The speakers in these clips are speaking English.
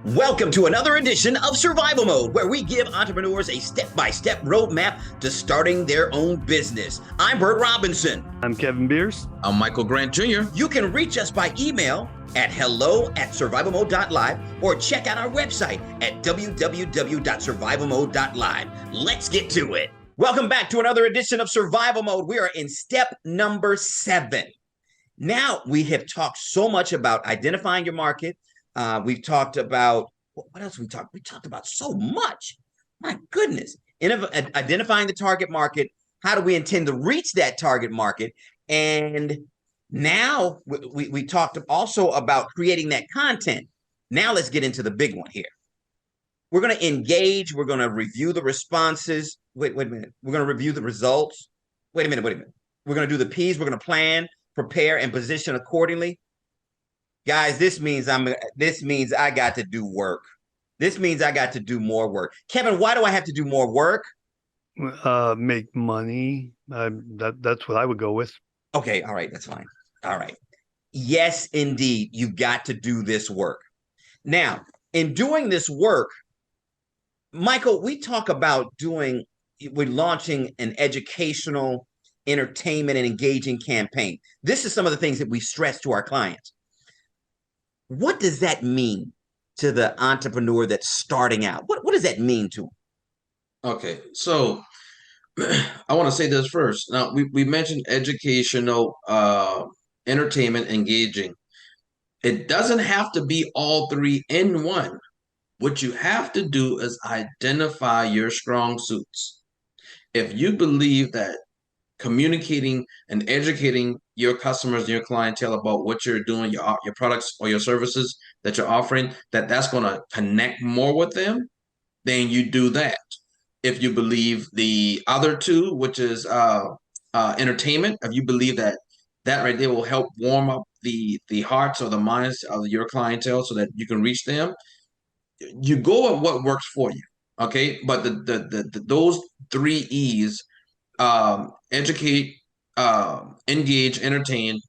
Welcome to another edition of Survival Mode, where we give entrepreneurs a step-by-step roadmap to starting their own business. I'm Bert Robinson. I'm Kevin Beers. I'm Michael Grant Jr. You can reach us by email at hello@survivalmode.live or check out our website at www.survivalmode.live. Let's get to it. Welcome back to another edition of Survival Mode. We are in step number 7. Now, we have talked so much about identifying your market. We've talked about, what else we talked? We talked about so much. My goodness. Identifying the target market. How do we intend to reach that target market? And now we talked also about creating that content. Now let's get into the big one here. We're going to engage. We're going to review the responses. Wait a minute. We're going to review the results. Wait a minute. We're going to do the P's. We're going to plan, prepare, and position accordingly. Guys, this means I got to do work. This means I got to do more work. Kevin, why do I have to do more work? Make money. That's what I would go with. Okay, all right, that's fine. All right. Yes, indeed, you got to do this work. Now, in doing this work, Michael, we talk about we're launching an educational, entertainment, and engaging campaign. This is some of the things that we stress to our clients. What does that mean to the entrepreneur that's starting out? What does that mean to them? Okay, so I want to say this first. Now, we mentioned educational, entertainment, engaging. It doesn't have to be all three in one. What you have to do is identify your strong suits. If you believe that communicating and educating your customers and your clientele about what you're doing, your products or your services that you're offering, that's going to connect more with them, then you do that. If you believe the other two, which is entertainment, if you believe that right there will help warm up the hearts or the minds of your clientele so that you can reach them, you go at what works for you. Okay, but those 3 E's, educate, engage, entertain,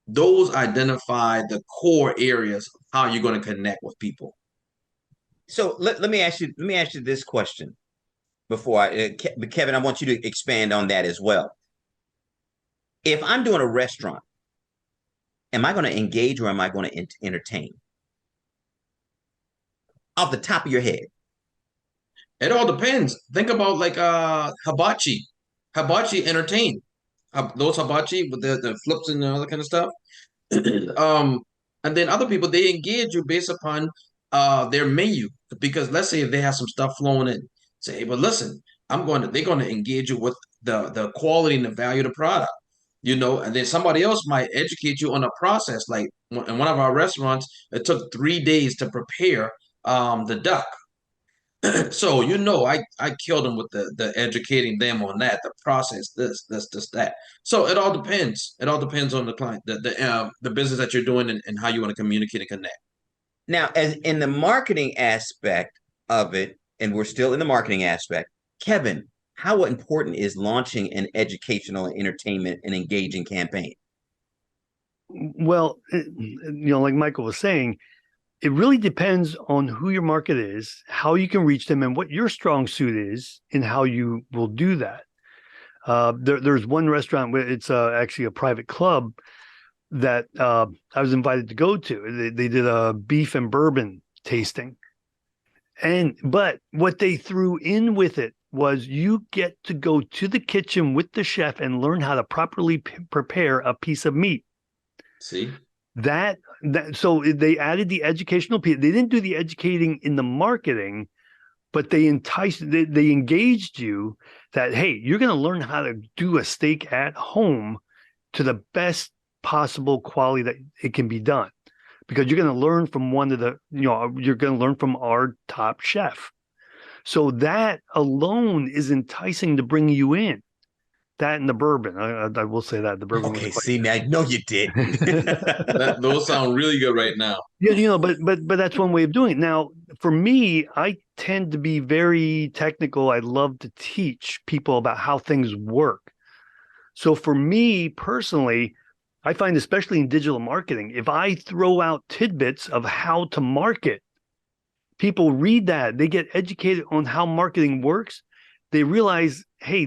those identify the core areas of how you're going to connect with people. So let me ask you this question before Kevin, I want you to expand on that as well. If I'm doing a restaurant, am I going to engage or am I going to entertain? Off the top of your head. It all depends. Think about like hibachi. Hibachi entertain. Those hibachi with the flips and all that kind of stuff. And then other people, they engage you based upon their menu. Because let's say if they have some stuff flowing in, say, but listen, they're going to engage you with the quality and the value of the product. And then somebody else might educate you on a process. Like in one of our restaurants, it took 3 days to prepare the duck. So I killed them with the educating them on that, the process, this, that. So it all depends. It all depends on the client, the business that you're doing, and how you want to communicate and connect. Now, as in the marketing aspect of it, and we're still in the marketing aspect, Kevin, how important is launching an educational, entertainment, and engaging campaign? Well, like Michael was saying, it really depends on who your market is, how you can reach them, and what your strong suit is, and how you will do that. There's one restaurant where it's actually a private club that I was invited to go to. They did a beef and bourbon tasting. But what they threw in with it was you get to go to the kitchen with the chef and learn how to properly prepare a piece of meat. See? So they added the educational piece. They didn't do the educating in the marketing, but they engaged you that, hey, you're going to learn how to do a steak at home to the best possible quality that it can be done, because you're going to learn from you're going to learn from our top chef. So that alone is enticing to bring you in. That and the bourbon. I will say that the bourbon. Okay, see, man, I know you did. Those sound really good right now. Yeah, but that's one way of doing it. Now, for me, I tend to be very technical. I love to teach people about how things work. So for me personally, I find, especially in digital marketing, if I throw out tidbits of how to market people read that, they get educated on how marketing works. They realize, hey,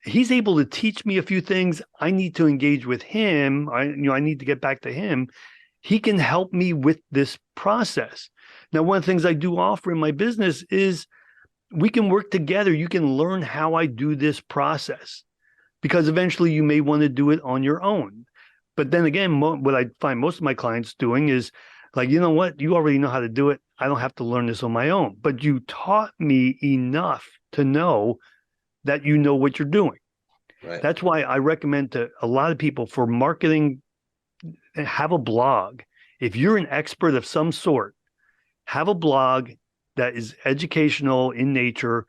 he's able to teach me a few things. I need to engage with him. I need to get back to him. He can help me with this process. Now, one of the things I do offer in my business is we can work together. You can learn how I do this process, because eventually you may want to do it on your own. But then again, what I find most of my clients doing is like, you know what? You already know how to do it. I don't have to learn this on my own. But you taught me enough to know that you know what you're doing. Right. That's why I recommend to a lot of people for marketing, have a blog. If you're an expert of some sort, have a blog that is educational in nature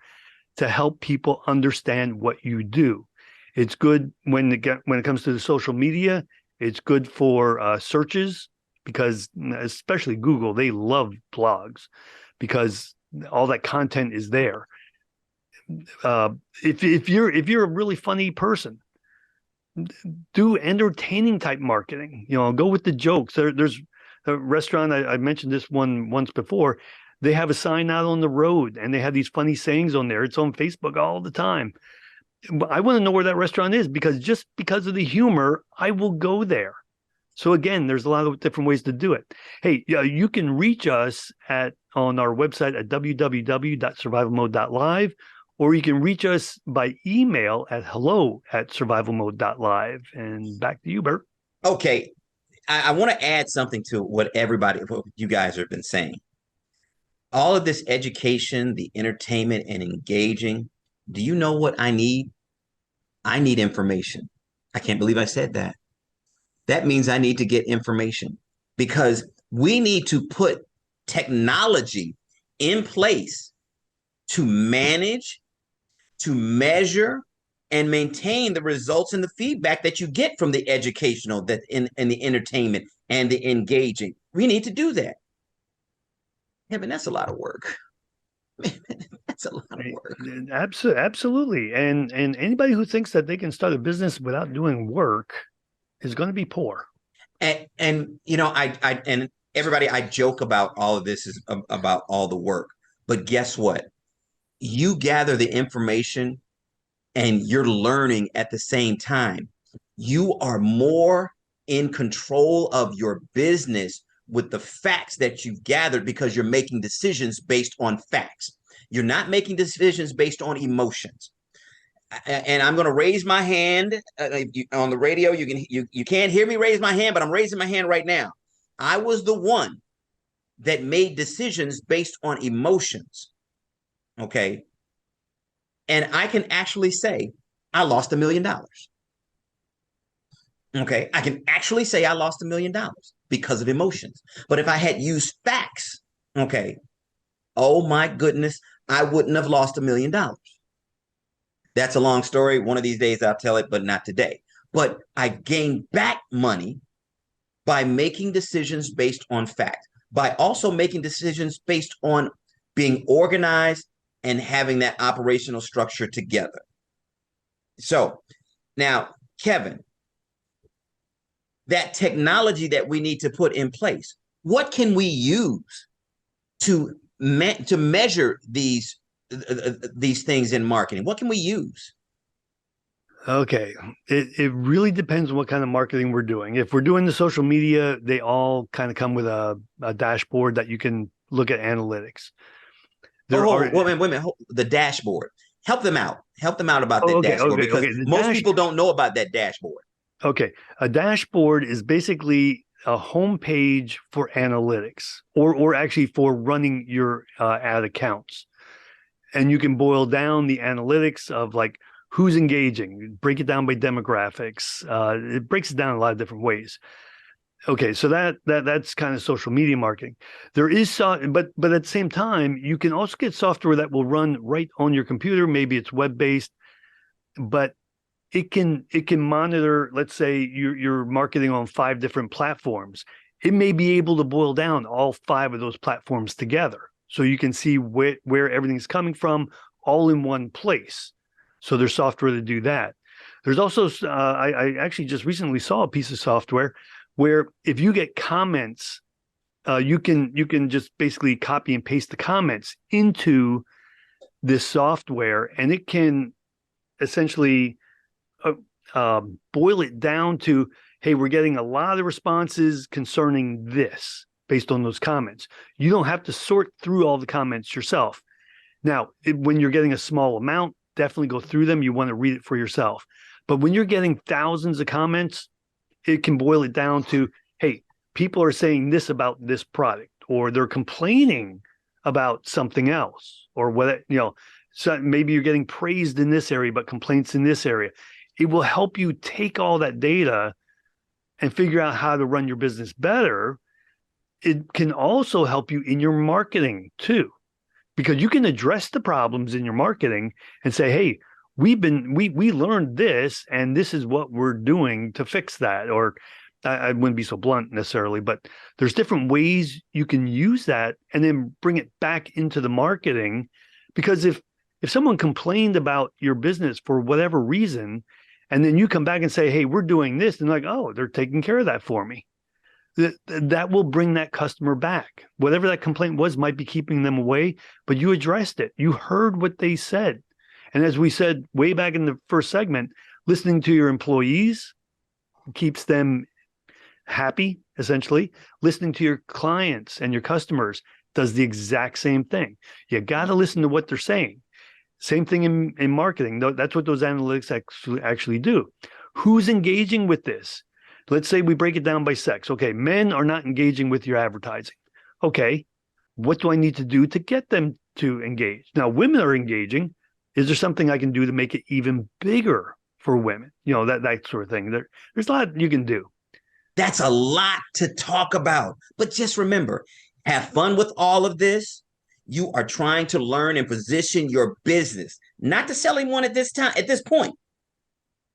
to help people understand what you do. It's good when it comes to the social media. It's good for searches, because especially Google, they love blogs because all that content is there. If you're a really funny person, do entertaining type marketing. Go with the jokes. There's a restaurant, I mentioned this one once before. They have a sign out on the road and they have these funny sayings on there. It's on Facebook all the time. But I want to know where that restaurant is, because just because of the humor, I will go there. So again, there's a lot of different ways to do it. Hey, you can reach us on our website at www.survivalmode.live, or you can reach us by email at hello@survivalmode.live. And back to you, Bert. Okay. I want to add something to what you guys have been saying. All of this education, the entertainment, and engaging. Do you know what I need? I need information. I can't believe I said that. That means I need to get information, because we need to put technology in place to manage, to measure, and maintain the results and the feedback that you get from the educational, and the entertainment and the engaging. We need to do that. Kevin, that's a lot of work. That's a lot of work. Absolutely. And anybody who thinks that they can start a business without doing work is going to be poor. And and everybody, I joke about all of this is about all the work, but guess what? You gather the information and you're learning at the same time. You are more in control of your business with the facts that you've gathered, because you're making decisions based on facts. You're not making decisions based on emotions. And I'm going to raise my hand on the radio. You can't hear me raise my hand, but I'm raising my hand right now. I was the one that made decisions based on emotions. Okay. And I can actually say I lost $1 million. Okay. I can actually say I lost $1 million because of emotions. But if I had used facts, okay, oh my goodness, I wouldn't have lost $1 million. That's a long story. One of these days I'll tell it, but not today. But I gained back money by making decisions based on fact, by also making decisions based on being organized and having that operational structure together. So now, Kevin, that technology that we need to put in place, what can we use to measure these things in marketing? What can we use? Okay. It really depends on what kind of marketing we're doing. If we're doing the social media, they all kind of come with a dashboard that you can look at analytics. Wait a minute. The dashboard. Help them out. Help them out about that dashboard, because most people don't know about that dashboard. Okay. A dashboard is basically a homepage for analytics, or actually for running your ad accounts. And you can boil down the analytics of like who's engaging, break it down by demographics. It breaks it down in a lot of different ways. Okay, so that's kind of social media marketing. There is but at the same time, you can also get software that will run right on your computer. Maybe it's web-based, but it can monitor, let's say you're marketing on 5 different platforms. It may be able to boil down all 5 of those platforms together, so you can see where everything's coming from all in one place. So there's software to do that. There's also, I actually just recently saw a piece of software where if you get comments you can just basically copy and paste the comments into this software, and it can essentially boil it down to, hey, we're getting a lot of responses concerning this based on those comments. You don't have to sort through all the comments yourself. Now, when you're getting a small amount, definitely go through them. You want to read it for yourself. But when you're getting thousands of comments, it can boil it down to, hey, people are saying this about this product, or they're complaining about something else, or what, so maybe you're getting praised in this area, but complaints in this area. It will help you take all that data and figure out how to run your business better. It can also help you in your marketing too, because you can address the problems in your marketing and say, hey, we learned this, and this is what we're doing to fix that. Or I wouldn't be so blunt necessarily, but there's different ways you can use that and then bring it back into the marketing. Because if someone complained about your business for whatever reason, and then you come back and say, hey, we're doing this, and like, oh, they're taking care of that for me, that will bring that customer back. Whatever that complaint was might be keeping them away, but you addressed it. You heard what they said. And as we said way back in the first segment, listening to your employees keeps them happy, essentially. Listening to your clients and your customers does the exact same thing. You got to listen to what they're saying. Same thing in marketing. That's what those analytics actually do. Who's engaging with this? Let's say we break it down by sex. Okay, men are not engaging with your advertising. Okay, what do I need to do to get them to engage? Now, women are engaging. Is there something I can do to make it even bigger for women? That sort of thing. There's a lot you can do. That's a lot to talk about. But just remember, have fun with all of this. You are trying to learn and position your business, not to sell anyone at this point.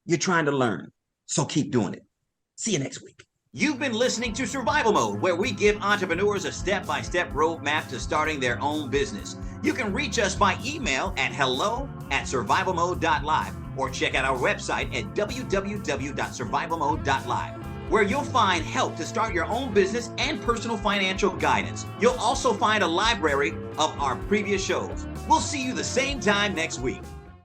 You're trying to learn. So keep doing it. See you next week. You've been listening to Survival Mode, where we give entrepreneurs a step-by-step roadmap to starting their own business. You can reach us by email at hello@survivalmode.live or check out our website at www.survivalmode.live, where you'll find help to start your own business and personal financial guidance. You'll also find a library of our previous shows. We'll see you the same time next week.